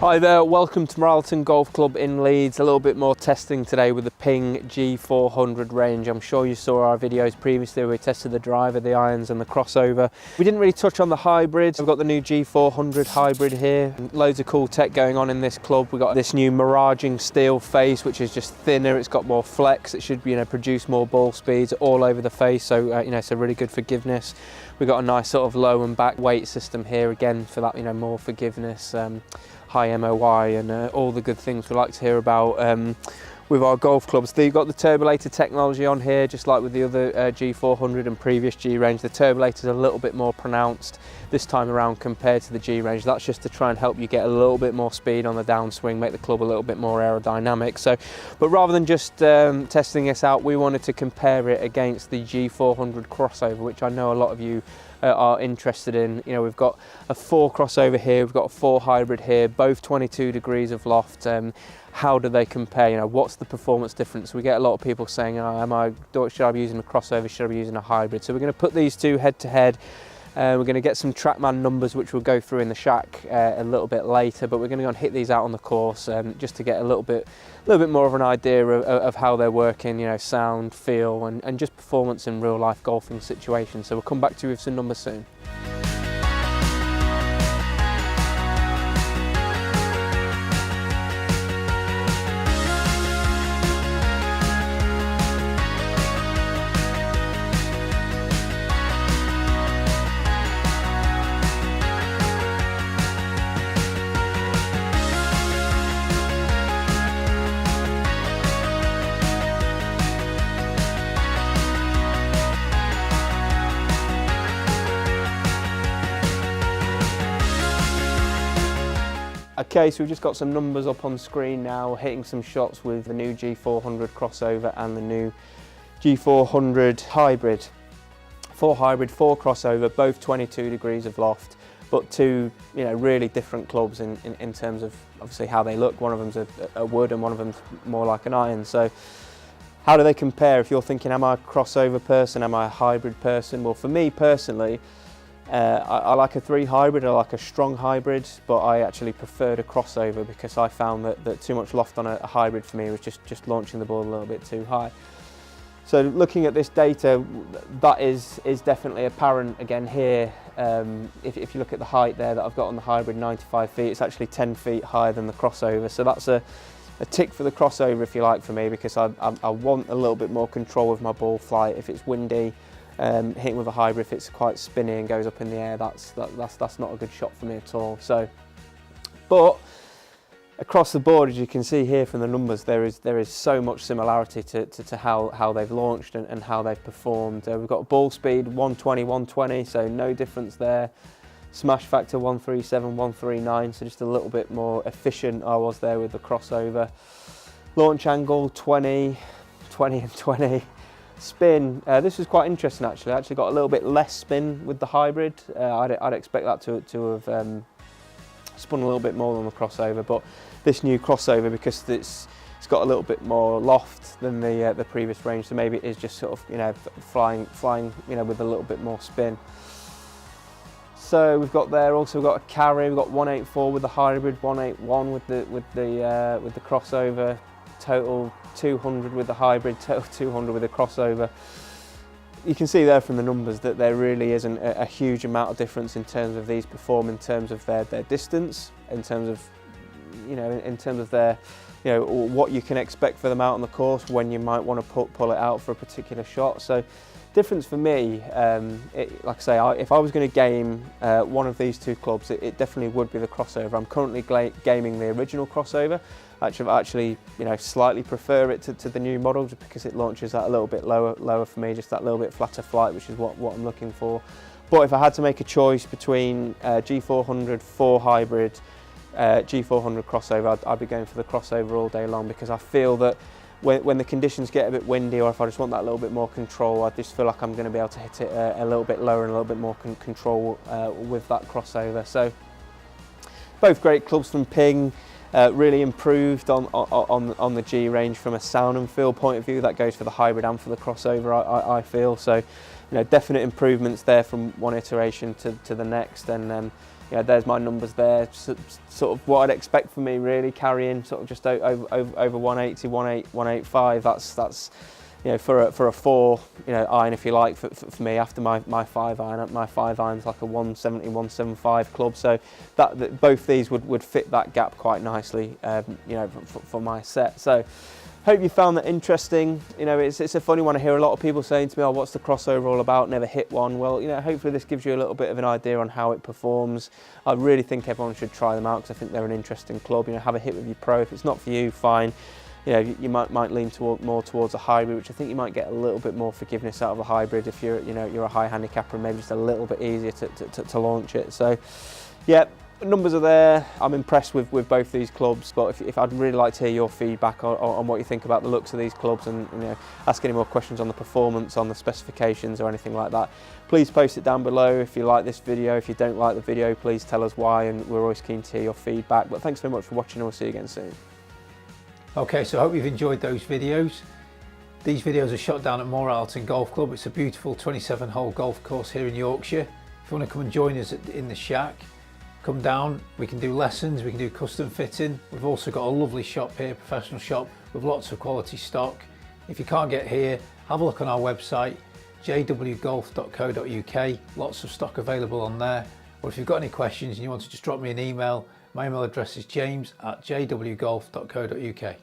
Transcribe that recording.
Hi there, welcome to Moor Allerton Golf Club in Leeds. A little bit more testing today with the Ping G400 range. I'm sure you saw our videos previously where we tested the driver, the irons and the crossover. We didn't really touch on the hybrid. We've got the new G400 hybrid here. Loads of cool tech going on in this club. We've got this new MARAGING steel face, which is just thinner. It's got more flex. It should, produce more ball speeds all over the face. So, so really good forgiveness. We've got a nice sort of low and back weight system here again for that, more forgiveness. High MOI and all the good things we like to hear about with our golf clubs. You've got the turbolator technology on here, just like with the other G400 and previous G range. The turbolator is a little bit more pronounced this time around compared to the G range. That's just to try and help you get a little bit more speed on the downswing, make the club a little bit more aerodynamic. But rather than just testing this out, we wanted to compare it against the G400 crossover, which I know a lot of you are interested in. We've got a 4 crossover here, we've got a 4 hybrid here, both 22 degrees of loft. How do they compare? What's the performance difference? We get a lot of people saying, should I be using a crossover, should I be using a hybrid? So we're going to put these two head to head. We're going to get some TrackMan numbers, which we'll go through in the shack a little bit later, but we're going to go and hit these out on the course just to get a little bit more of an idea of how they're working, sound, feel, and just performance in real life golfing situations. So we'll come back to you with some numbers soon. Okay, so we've just got some numbers up on screen now, hitting some shots with the new G400 crossover and the new G400 hybrid. 4 hybrid, 4 crossover, both 22 degrees of loft, but two really different clubs in terms of obviously how they look. One of them's a wood and one of them's more like an iron. So how do they compare? If you're thinking, am I a crossover person, am I a hybrid person? Well, for me personally, I like a 3 hybrid, I like a strong hybrid, but I actually preferred a crossover because I found that too much loft on a hybrid for me was just launching the ball a little bit too high. So looking at this data, that is definitely apparent again here. If you look at the height there that I've got on the hybrid, 95 feet, it's actually 10 feet higher than the crossover. So that's a tick for the crossover, if you like, for me, because I want a little bit more control with my ball flight. If it's windy, hitting with a hybrid, if it's quite spinny and goes up in the air, that's not a good shot for me at all. So, but across the board, as you can see here from the numbers, there is so much similarity to how they've launched and how they've performed. We've got ball speed 120, 120, so no difference there. Smash factor 137, 139, so just a little bit more efficient I was there with the crossover. Launch angle 20, 20 and 20. Spin, this is quite interesting actually. I actually got a little bit less spin with the hybrid. I'd expect that to have spun a little bit more on the crossover, but this new crossover, because it's got a little bit more loft than the previous range, so maybe it is just sort of flying with a little bit more spin. So we've got there also got a carry. We've got 184 with the hybrid, 181 with the crossover. Total 200 with the hybrid, total 200 with the crossover. You can see there from the numbers that there really isn't a huge amount of difference in terms of these perform in terms of their distance, in terms of their what you can expect for them out on the course, when you might want to pull it out for a particular shot. So difference for me, like I say, if I was going to game one of these two clubs, it definitely would be the crossover. I'm currently gaming the original crossover. I actually slightly prefer it to the new model, just because it launches that a little bit lower for me, just that little bit flatter flight, which is what I'm looking for. But if I had to make a choice between G400 4 hybrid, G400 crossover, I'd be going for the crossover all day long, because I feel that when the conditions get a bit windy, or if I just want that little bit more control, I just feel like I'm going to be able to hit it a little bit lower and a little bit more control with that crossover. So both great clubs from Ping. Really improved on the G range from a sound and feel point of view. That goes for the hybrid and for the crossover, I feel. So, definite improvements there from one iteration to the next. And you know, there's my numbers there, sort of what I'd expect from me really, carrying sort of just over 180, 185. That's you know, for a 4, you know, iron, if you like, for me after my 5 iron. My 5 iron's like a 170, 175 club, so that both these would fit that gap quite nicely, you know, for my set. So hope you found that interesting. You know, it's a funny one. I hear a lot of people saying to me, oh, what's the crossover all about? Never hit one. Well, you know, hopefully this gives you a little bit of an idea on how it performs. I really think everyone should try them out, because I think they're an interesting club. You know, have a hit with your pro. If it's not for you, fine. You know, you might lean more towards a hybrid, which I think you might get a little bit more forgiveness out of a hybrid if you're, you know, you're a high handicapper, and maybe just a little bit easier to launch it. So, yeah, numbers are there. I'm impressed with both these clubs, but if I'd really like to hear your feedback on what you think about the looks of these clubs, and, you know, ask any more questions on the performance, on the specifications or anything like that, please post it down below. If you like this video, if you don't like the video, please tell us why, and we're always keen to hear your feedback. But thanks very much for watching, and we'll see you again soon. Okay, so I hope you've enjoyed those videos. These videos are shot down at Moor Allerton Golf Club. It's a beautiful 27-hole golf course here in Yorkshire. If you want to come and join us in the shack, come down. We can do lessons, we can do custom fitting. We've also got a lovely shop here, professional shop, with lots of quality stock. If you can't get here, have a look on our website, jwgolf.co.uk. Lots of stock available on there. Or if you've got any questions and you want to just drop me an email, my email address is james@jwgolf.co.uk.